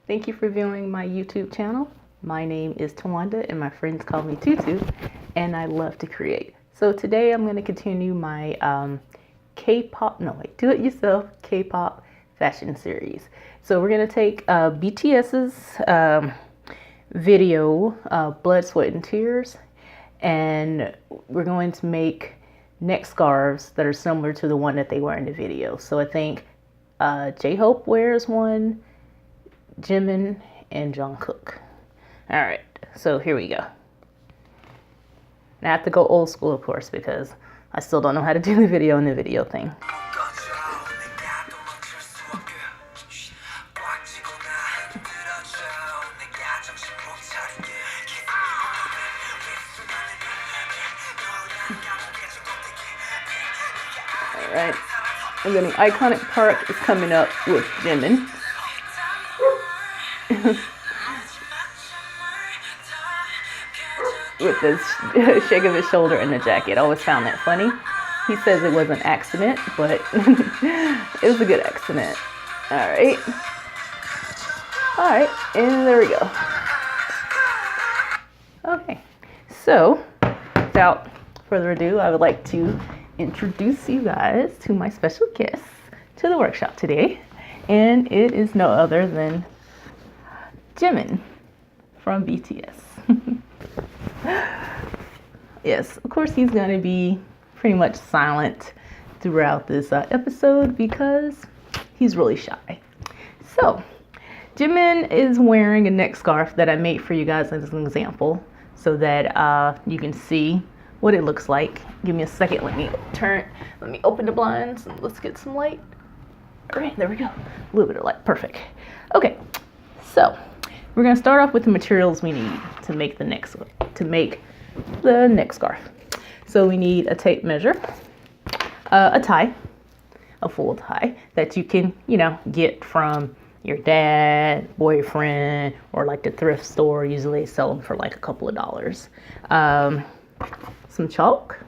Thank you for viewing my YouTube channel. My name is Tawanda and my friends call me Tutu, and I love to create. So today I'm going to continue my do-it-yourself K-pop fashion series. So we're going to take BTS's video, Blood, Sweat, and Tears, and we're going to make neck scarves that are similar to the one that they wear in the video. So I think J-Hope wears one, Jimin, and Jungkook. All right, so here we go. And I have to go old school, of course, because I still don't know how to do the video in the video thing. All right, and then the iconic part is coming up with Jimin. With this shake of his shoulder in the jacket. I always found that funny. He says it was an accident, but it was a good accident. All right, and there we go. Okay, so without further ado, I would like to introduce you guys to my special guest to the workshop today, and it is no other than Jimin from BTS. Yes, of course he's going to be pretty much silent throughout this episode because he's really shy. So, Jimin is wearing a neck scarf that I made for you guys as an example so that you can see what it looks like. Give me a second, let me open the blinds and let's get some light. All right, there we go. A little bit of light, perfect. Okay, so we're gonna start off with the materials we need to make the neck scarf. So we need a tape measure, a tie, a full tie that you can, get from your dad, boyfriend, or like the thrift store. Usually they sell them for like a couple of dollars. Some chalk,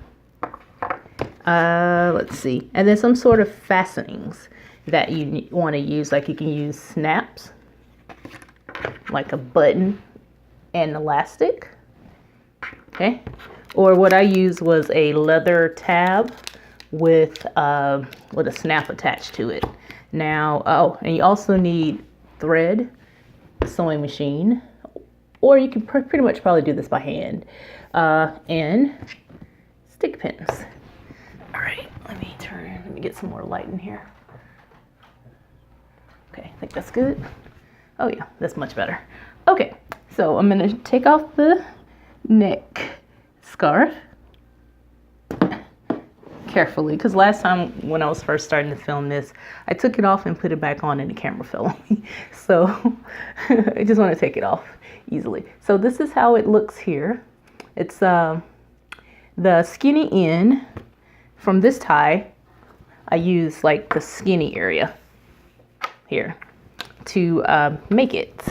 let's see, and then some sort of fastenings that you want to use. Like you can use snaps, like a button and elastic. Okay, or what I used was a leather tab with a snap attached to it. Now, and you also need thread, a sewing machine, or you can pretty much probably do this by hand, and stick pins. All right, let me get some more light in here. Okay, I think that's good. Oh yeah, that's much better. Okay, so I'm gonna take off the neck scarf carefully, because last time when I was first starting to film this, I took it off and put it back on and the camera fell on me. So I just want to take it off easily. So this is how it looks here. It's the skinny end from this tie. I use like the skinny area here to make it.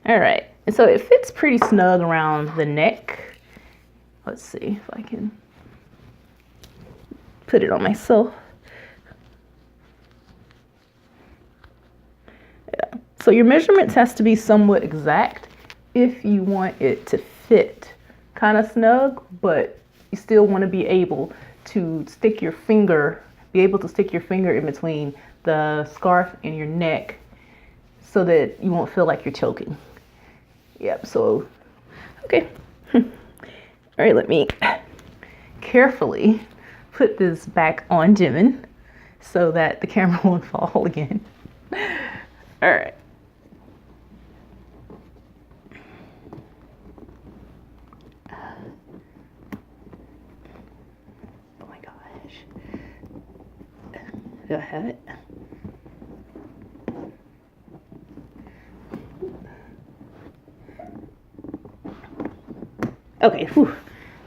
All right, and so it fits pretty snug around the neck. Let's see if I can put it on myself. Yeah. So your measurements has to be somewhat exact if you want it to fit kind of snug, but you still want to be able to stick your finger in between the scarf and your neck so that you won't feel like you're choking. Yep, so, okay. All right, let me carefully put this back on Jimin so that the camera won't fall again. All right. Oh my gosh. Do I have it? Okay, whew,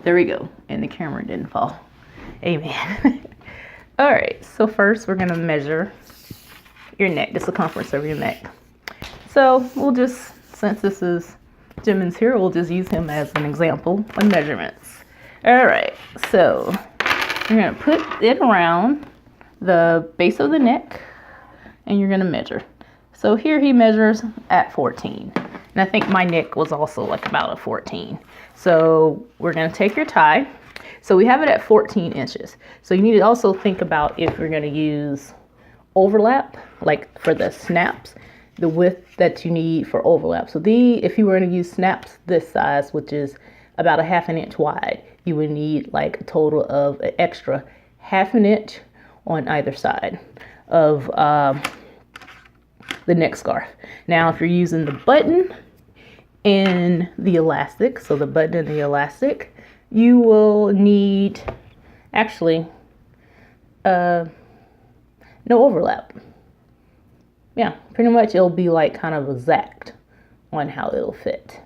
there we go. And the camera didn't fall. Amen. All right, so first we're gonna measure your neck, the circumference of your neck. So we'll just, since this is Jimin's here, we'll just use him as an example on measurements. All right, so you're gonna put it around the base of the neck and you're gonna measure. So here he measures at 14. And I think my neck was also like about a 14. So we're going to take your tie. So we have it at 14 inches. So you need to also think about if you're going to use overlap, like for the snaps, the width that you need for overlap. So if you were going to use snaps this size, which is about a 1/2 inch wide, you would need like a total of an extra 1/2 inch on either side of the neck scarf. Now, if you're using the button and the elastic, so the button and the elastic, you will need actually no overlap. Yeah, pretty much it'll be like kind of exact on how it'll fit.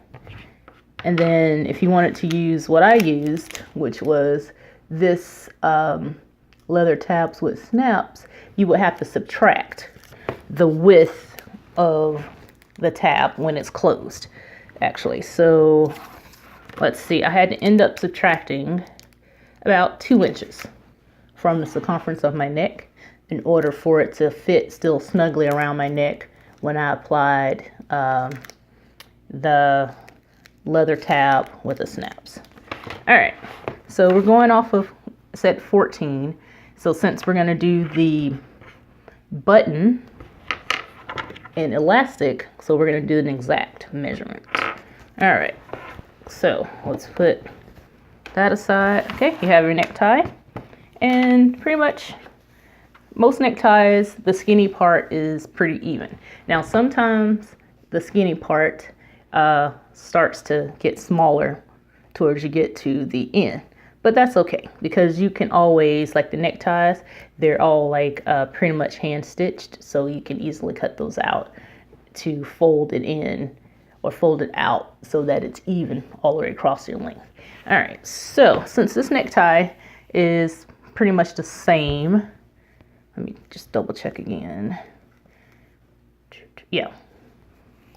And then if you wanted to use what I used, which was this leather tabs with snaps, you would have to subtract the width of the tab when it's closed, actually. So let's see, I had to end up subtracting about 2 inches from the circumference of my neck in order for it to fit still snugly around my neck when I applied the leather tab with the snaps. All right, so we're going off of set 14. So since we're going to do the button and elastic, so we're going to do an exact measurement. All right, so let's put that aside. Okay, you have your necktie, and pretty much most neckties, the skinny part is pretty even. Now sometimes the skinny part starts to get smaller towards you get to the end, but that's okay because you can always, like the neckties, they're all like pretty much hand stitched, so you can easily cut those out to fold it in or fold it out so that it's even all the way across your length. All right, so since this necktie is pretty much the same, let me just double check again. Yeah,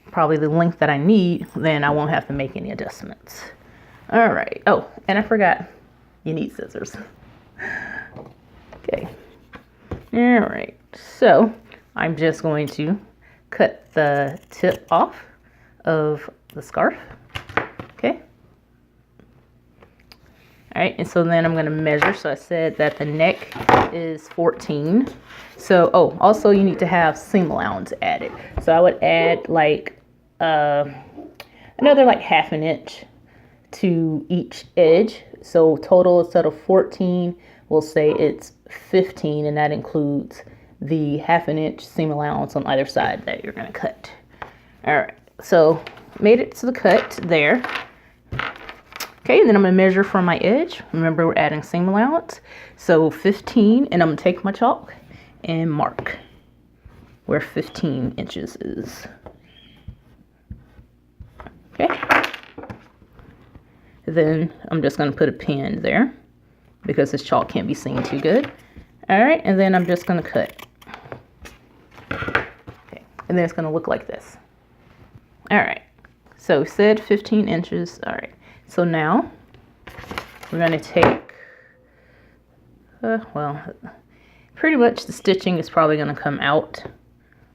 probably the length that I need, then I won't have to make any adjustments. All right. Oh, and I forgot, you need scissors. Okay. All right. So I'm just going to cut the tip off of the scarf. Okay. All right, and so then I'm going to measure. So I said that the neck is 14. So, oh, also you need to have seam allowance added. So I would add like another like 1/2 inch to each edge. So total, instead of 14, we'll say it's 15, and that includes the 1/2 inch seam allowance on either side that you're going to cut. All right, so made it to the cut there. Okay, and then I'm going to measure from my edge. Remember, we're adding seam allowance. So 15, and I'm going to take my chalk and mark where 15 inches is. Okay. Then I'm just going to put a pin there because this chalk can't be seen too good. All right, and then I'm just going to cut. Okay, and then it's going to look like this. All right, so we said 15 inches. All right. So now we're going to take, well, pretty much the stitching is probably going to come out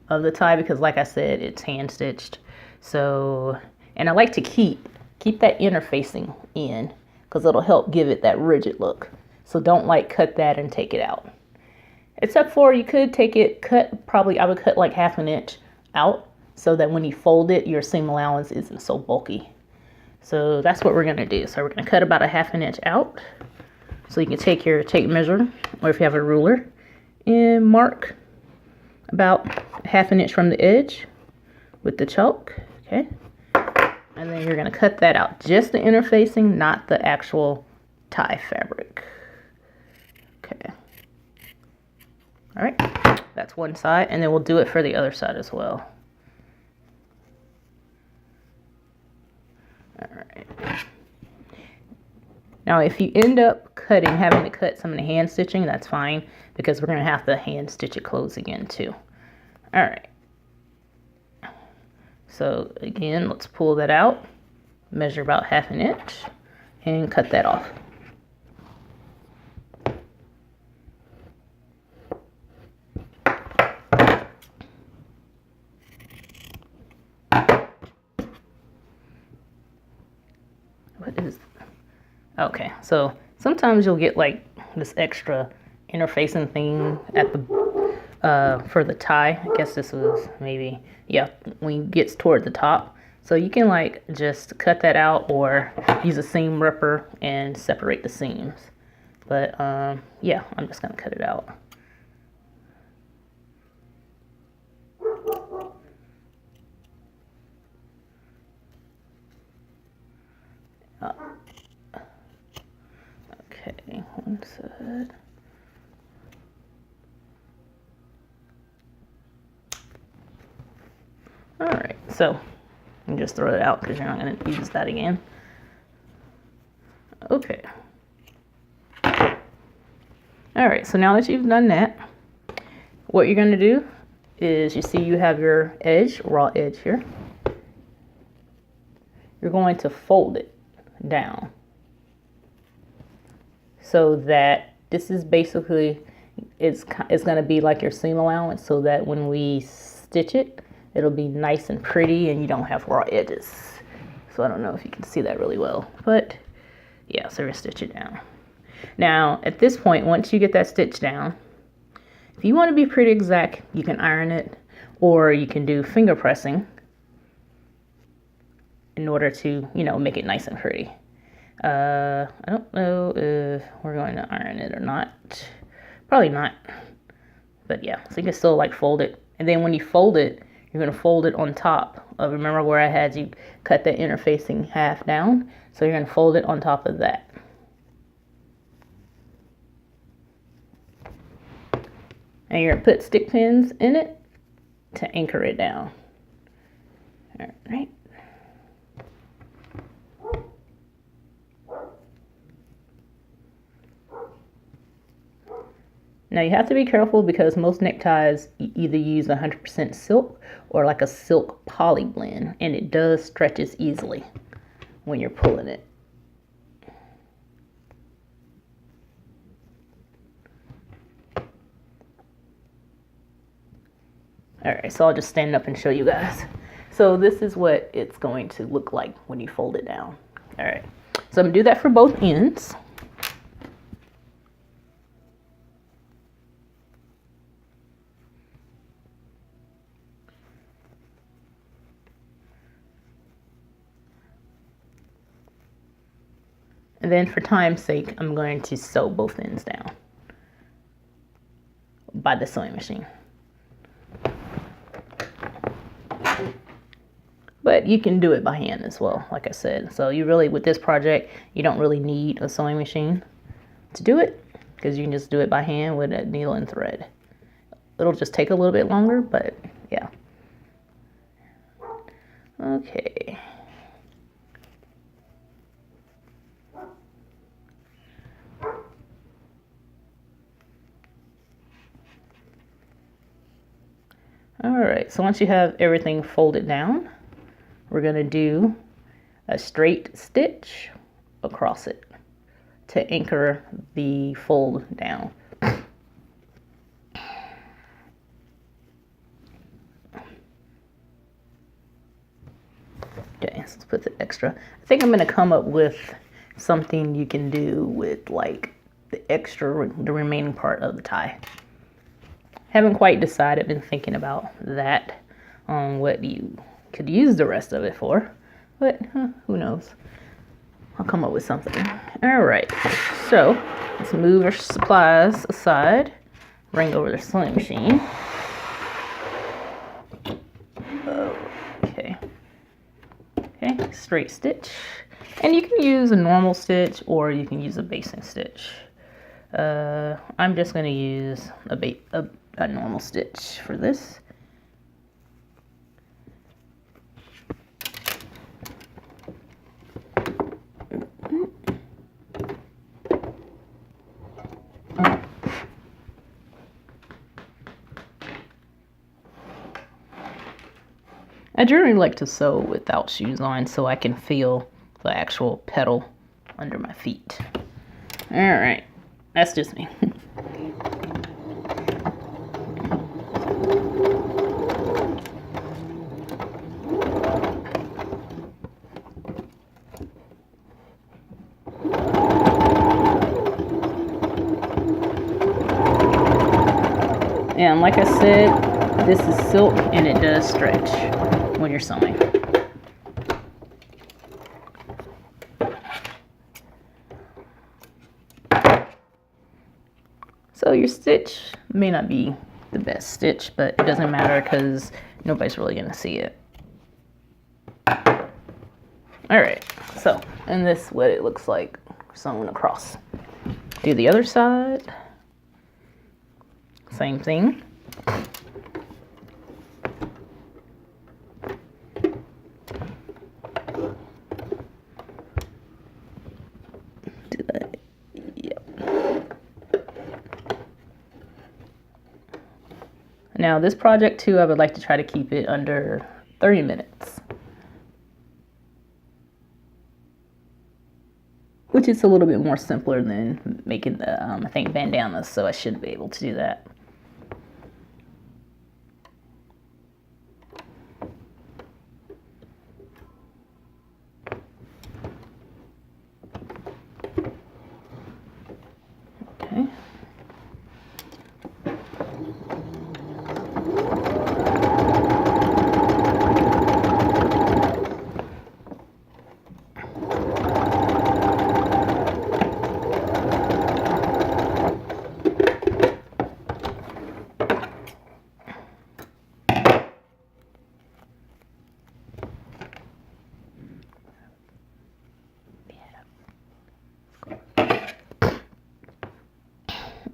of the tie because, like I said, it's hand stitched. So, and I like to keep that interfacing in because it'll help give it that rigid look. So don't like cut that and take it out. Except for you could take it, probably I would cut like 1/2 inch out so that when you fold it, your seam allowance isn't so bulky. So that's what we're going to do. So we're going to cut about a 1/2 inch out. So you can take your tape measure, or if you have a ruler, and mark about 1/2 inch from the edge with the chalk. Okay. And then you're going to cut that out. Just the interfacing, not the actual tie fabric. Okay. All right. That's one side. And then we'll do it for the other side as well. All right. Now, if you end up having to cut some of the hand stitching, that's fine because we're going to have to hand stitch it closed again too. All right. So again, let's pull that out, measure about 1/2 inch, and cut that off. is, okay, so sometimes you'll get like this extra interfacing thing at the for the tie. I guess this was maybe, yeah, when it gets toward the top. So you can like just cut that out or use a seam ripper and separate the seams. But yeah, I'm just gonna cut it out. Okay, one side. All right, so you just throw it out because you're not going to use that again. Okay. All right, so now that you've done that, what you're going to do is, you see you have your edge, raw edge here. You're going to fold it down so that this is basically, it's going to be like your seam allowance, so that when we stitch it, it'll be nice and pretty and you don't have raw edges. So I don't know if you can see that really well, but yeah, so we're stitch it down. Now at this point, once you get that stitch down, if you want to be pretty exact, you can iron it, or you can do finger pressing in order to, you know, make it nice and pretty. I don't know if we're going to iron it or not. Probably not. But yeah, so you can still like fold it. And then when you fold it, you're going to fold it on top of, remember where I had you cut the interfacing half down? So you're going to fold it on top of that. And you're going to put stick pins in it to anchor it down. All right. Now you have to be careful because most neckties either use 100% silk or like a silk poly blend, and it does stretches easily when you're pulling it. All right, so I'll just stand up and show you guys. So this is what it's going to look like when you fold it down. All right, so I'm gonna do that for both ends. And then for time's sake, I'm going to sew both ends down by the sewing machine. But you can do it by hand as well, like I said. So you really, with this project, you don't really need a sewing machine to do it, because you can just do it by hand with a needle and thread. It'll just take a little bit longer, but yeah. Okay. All right, so once you have everything folded down, we're going to do a straight stitch across it to anchor the fold down. Okay, so let's put the extra. I think I'm going to come up with something you can do with like the remaining part of the tie. Haven't quite decided, been thinking about that, on what you could use the rest of it for, but who knows. I'll come up with something. All right, so let's move our supplies aside, bring over the sewing machine. Okay, straight stitch. And you can use a normal stitch or you can use a basting stitch. I'm just going to use a normal stitch for this. I generally like to sew without shoes on so I can feel the actual pedal under my feet. All right, that's just me. And like I said, this is silk and it does stretch when you're sewing. So your stitch may not be the best stitch, but it doesn't matter because nobody's really gonna see it. All right, so, and this is what it looks like sewn across. Do the other side, same thing. Do that, yep. Now this project too, I would like to try to keep it under 30 minutes. Which is a little bit more simpler than making the, I think, bandanas, so I should be able to do that. Okay.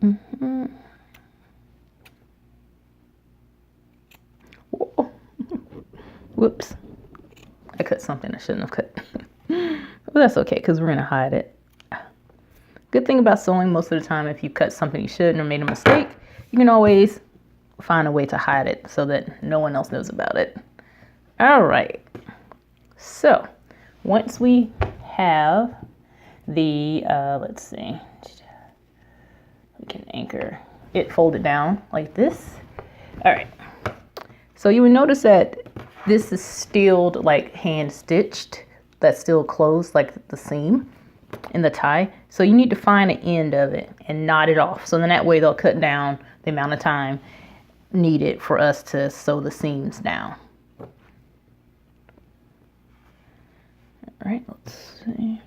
Mm-hmm. Whoops. I cut something I shouldn't have cut. Well, that's okay because we're going to hide it. Good thing about sewing, most of the time, if you cut something you shouldn't or made a mistake, you can always find a way to hide it so that no one else knows about it. All right. So once we have the, let's see, we can anchor it folded down like this. All right. So you would notice that this is still like hand stitched. That's still closed like the seam in the tie. So you need to find the end of it and knot it off. So then that way they'll cut down the amount of time needed for us to sew the seams down. All right, let's see.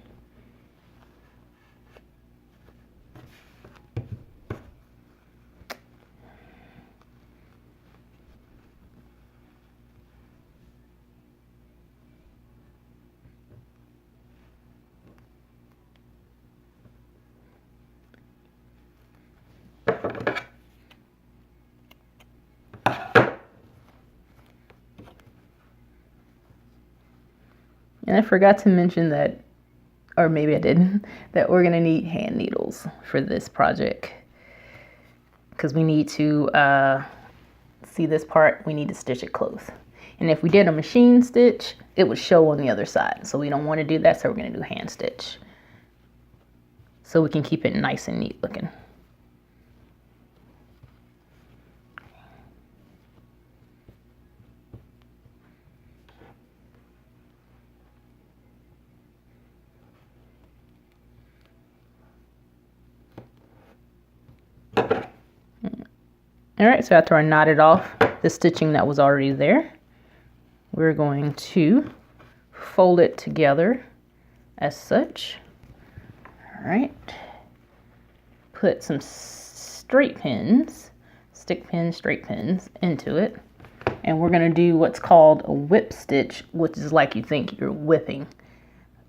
And I forgot to mention that, or maybe I didn't, that we're gonna need hand needles for this project. Because we need to see this part, we need to stitch it close. And if we did a machine stitch, it would show on the other side. So we don't want to do that, so we're gonna do hand stitch. So we can keep it nice and neat looking. All right, so after I knotted off the stitching that was already there, we're going to fold it together as such. All right, put some straight pins, stick pins, straight pins into it. And we're gonna do what's called a whip stitch, which is like you think you're whipping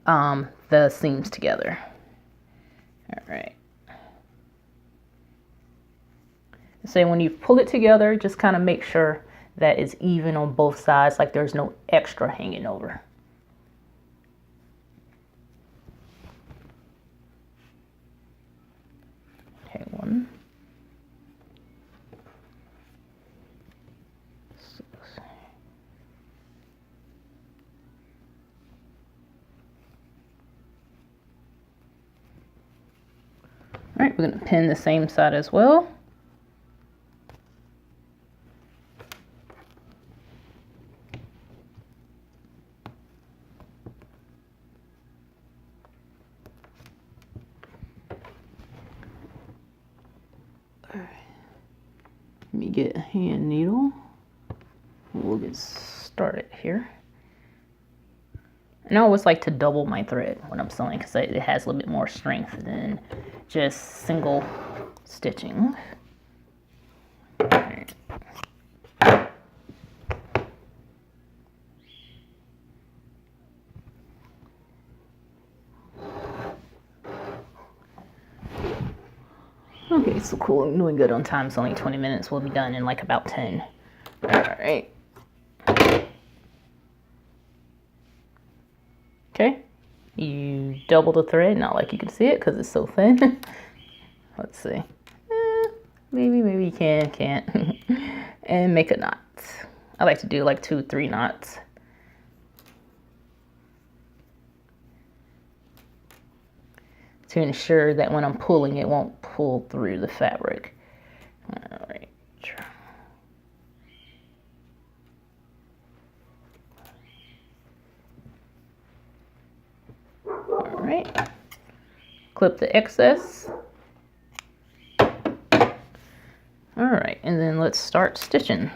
the seams together. All right. So when you pull it together, just kind of make sure that it's even on both sides, like there's no extra hanging over. Okay, one. All right, we're going to pin the same side as well. me get a hand needle. We'll get started here. And I always like to double my thread when I'm sewing because it has a little bit more strength than just single stitching. Right. Okay, so cool. I'm doing good on time. It's only 20 minutes. We'll be done in like about 10. All right. Okay. You double the thread, not like you can see it because it's so thin. Let's see. Maybe you can't. And make a knot. I like to do like 2-3 knots. To ensure that when I'm pulling, it won't pull through the fabric. All right. All right. Clip the excess. All right, and then let's start stitching.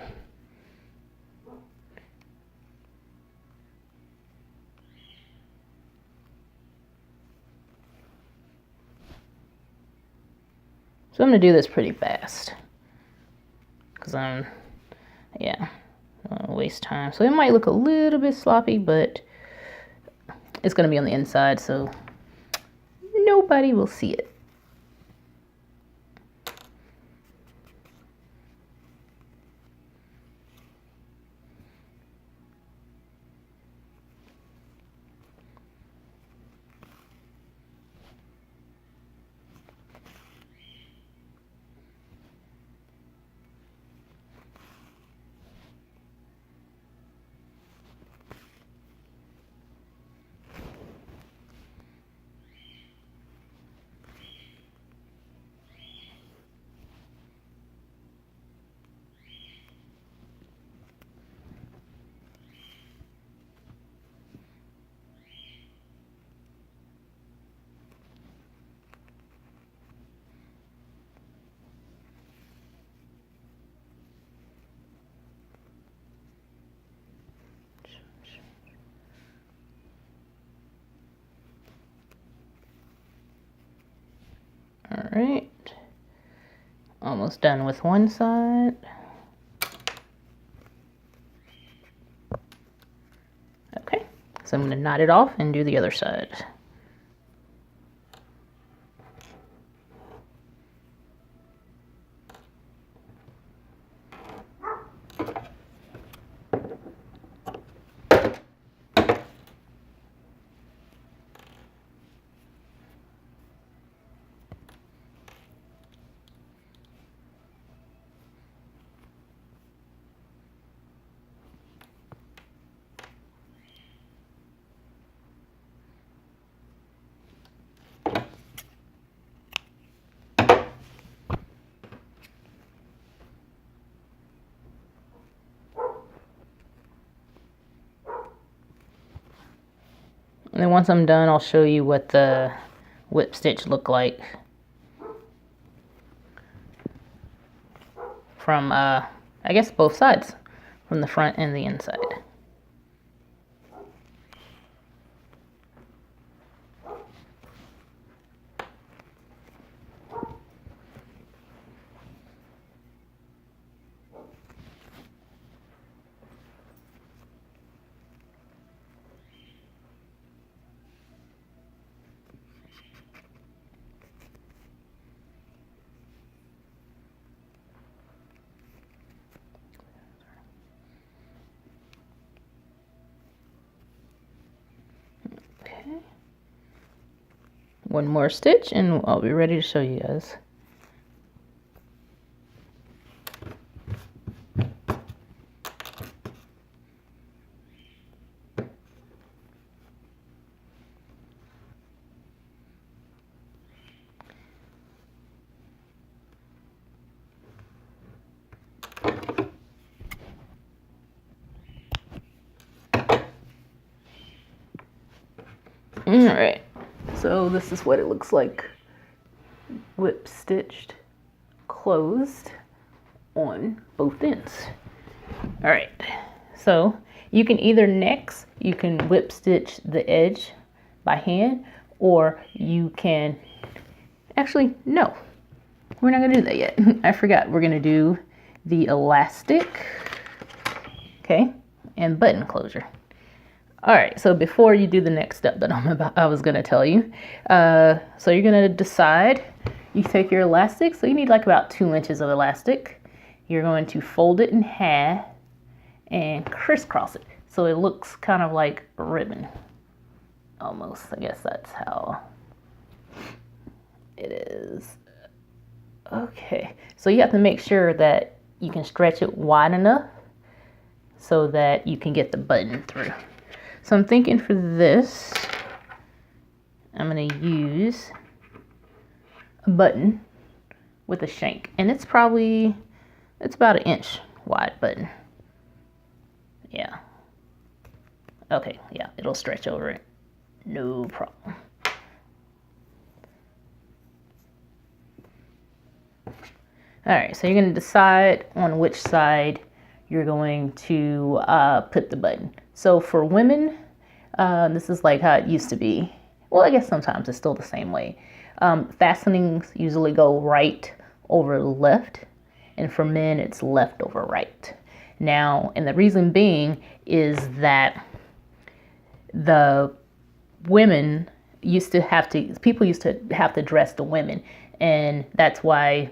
So I'm gonna do this pretty fast because I don't wanna waste time. So it might look a little bit sloppy, but it's gonna be on the inside, so nobody will see it. All right, almost done with one side. Okay, so I'm gonna knot it off and do the other side. And then once I'm done, I'll show you what the whip stitch look like from, I guess, both sides, from the front and the inside. One more stitch and I'll be ready to show you guys. All right, so this is what it looks like whip stitched closed. on both ends. All right, so you can either you can whip stitch the edge by hand, or you can, actually, no, we're not gonna do that yet. I forgot, we're gonna do the elastic, okay, and button closure. All right, so before you do the next step that I was gonna tell you, so you're gonna decide, you take your elastic, so you need like about 2 inches of elastic. You're going to fold it in half and crisscross it so it looks kind of like a ribbon, almost. I guess that's how it is. Okay, so you have to make sure that you can stretch it wide enough so that you can get the button through. So I'm thinking for this, I'm going to use a button with a shank, and it's about 1 inch wide button. Yeah. Okay, yeah, it'll stretch over it. No problem. All right, so you're going to decide on which side you're going to put the button. So for women, this is like how it used to be. Well, I guess sometimes it's still the same way. Fastenings usually go right over left, and for men, it's left over right. Now, and the reason being is that the women people used to have to dress the women, and that's why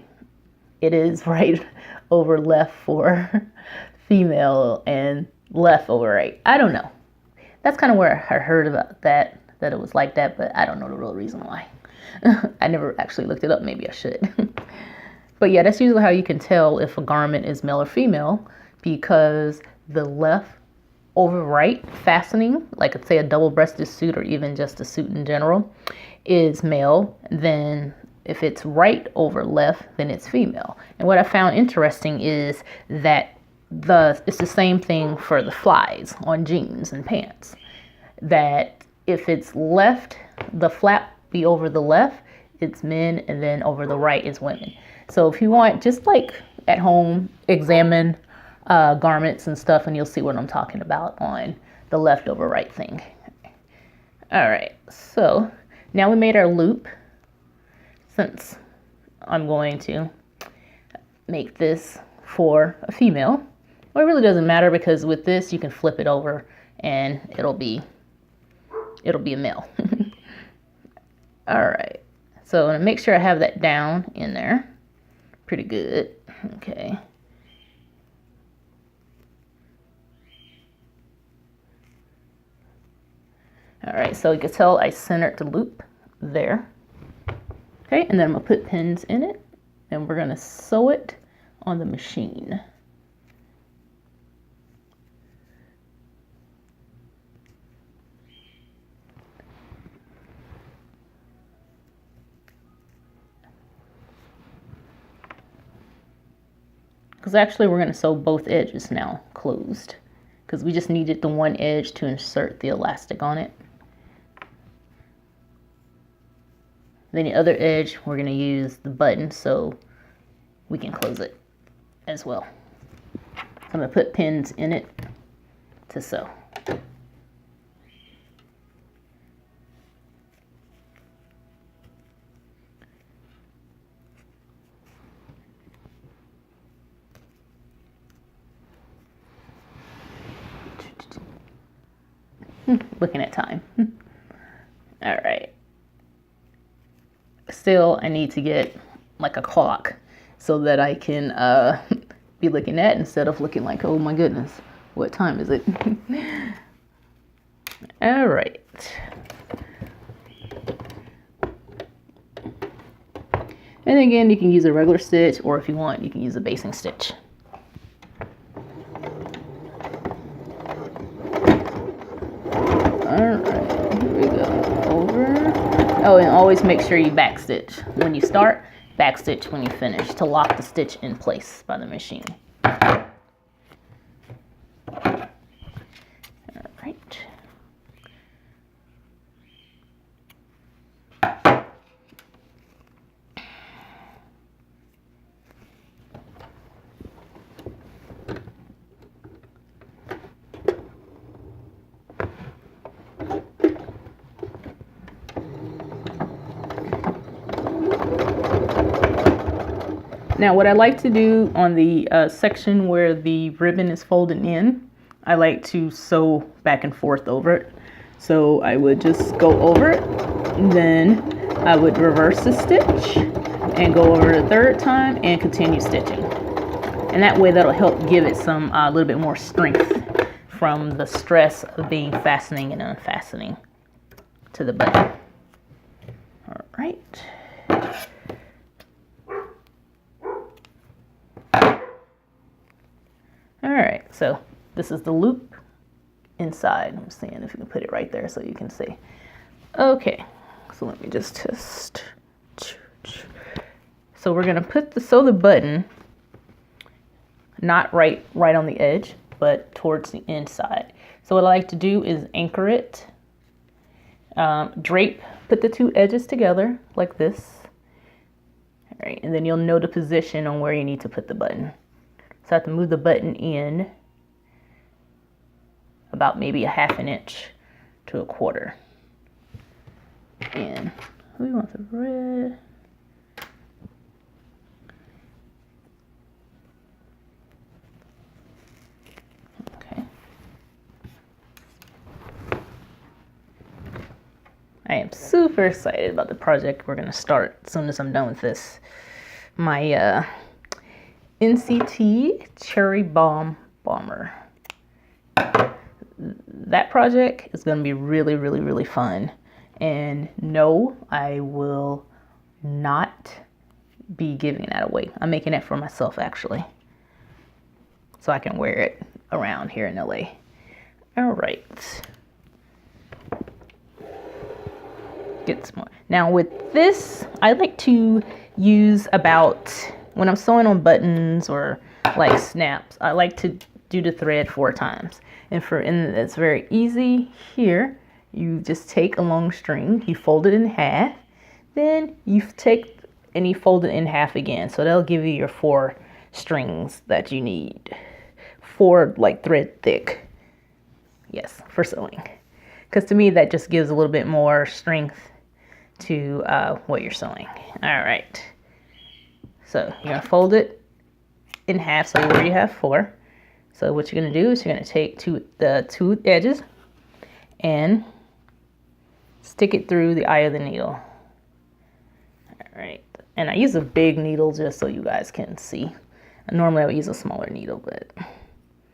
it is right over left for female and left over right. I don't know. That's kind of where I heard about that it was like that, but I don't know the real reason why. I never actually looked it up. Maybe I should. But yeah, that's usually how you can tell if a garment is male or female, because the left over right fastening, like say a double-breasted suit or even just a suit in general, is male. Then if it's right over left, then it's female. And what I found interesting is that it's the same thing for the flies on jeans and pants. That if it's left, the flap be over the left, it's men, and then over the right is women. So if you want, just like at home, examine garments and stuff, and you'll see what I'm talking about on the left over right thing. All right, so now we made our loop. Since I'm going to make this for a female, well, it really doesn't matter, because with this you can flip it over and it'll be a male. All right, so I'm gonna make sure I have that down in there pretty good. Okay. All right, so you can tell I centered the loop there. Okay, and then I'm gonna put pins in it, and we're gonna sew it on the machine. Because actually we're gonna sew both edges now closed, because we just needed the one edge to insert the elastic on it. Then the other edge, we're going to use the button so we can close it as well. So I'm going to put pins in it to sew. Looking at time. All right. Still, I need to get like a clock so that I can be looking at instead of looking like, oh my goodness, what time is it? All right. And again, you can use a regular stitch, or if you want, you can use a basting stitch. Alright, here we go. Over. Oh, and always make sure you backstitch when you start, backstitch when you finish to lock the stitch in place by the machine. Alright. Now what I like to do on the section where the ribbon is folded in, I like to sew back and forth over it. So I would just go over it, and then I would reverse the stitch and go over the third time and continue stitching. And that way that'll help give it some a little bit more strength from the stress of being fastening and unfastening to the button. All right. All right, so this is the loop inside. I'm seeing if you can put it right there so you can see. Okay, so let me just test. So we're gonna sew the button not right on the edge, but towards the inside. So what I like to do is anchor it, drape, put the two edges together like this. All right, and then you'll know the position on where you need to put the button. So I have to move the button in about maybe a 1/2 inch to 1/4. And we want the red. Okay. I am super excited about the project we're going to start as soon as I'm done with this. My NCT Cherry Bomb Bomber. That project is going to be really, really, really fun. And no, I will not be giving that away. I'm making it for myself, actually, so I can wear it around here in LA. All right. Get some more. Now with this, I like to use about, when I'm sewing on buttons or like snaps, I like to do the thread 4 times. And it's very easy here. You just take a long string, you fold it in half, then you take and you fold it in half again. So that'll give you your 4 strings that you need. 4 like thread thick. Yes, for sewing. Because to me that just gives a little bit more strength to what you're sewing. All right. So you're gonna fold it in half so where you have 4. So what you're gonna do is you're gonna take the two edges and stick it through the eye of the needle. All right. And I use a big needle just so you guys can see. Normally I would use a smaller needle, but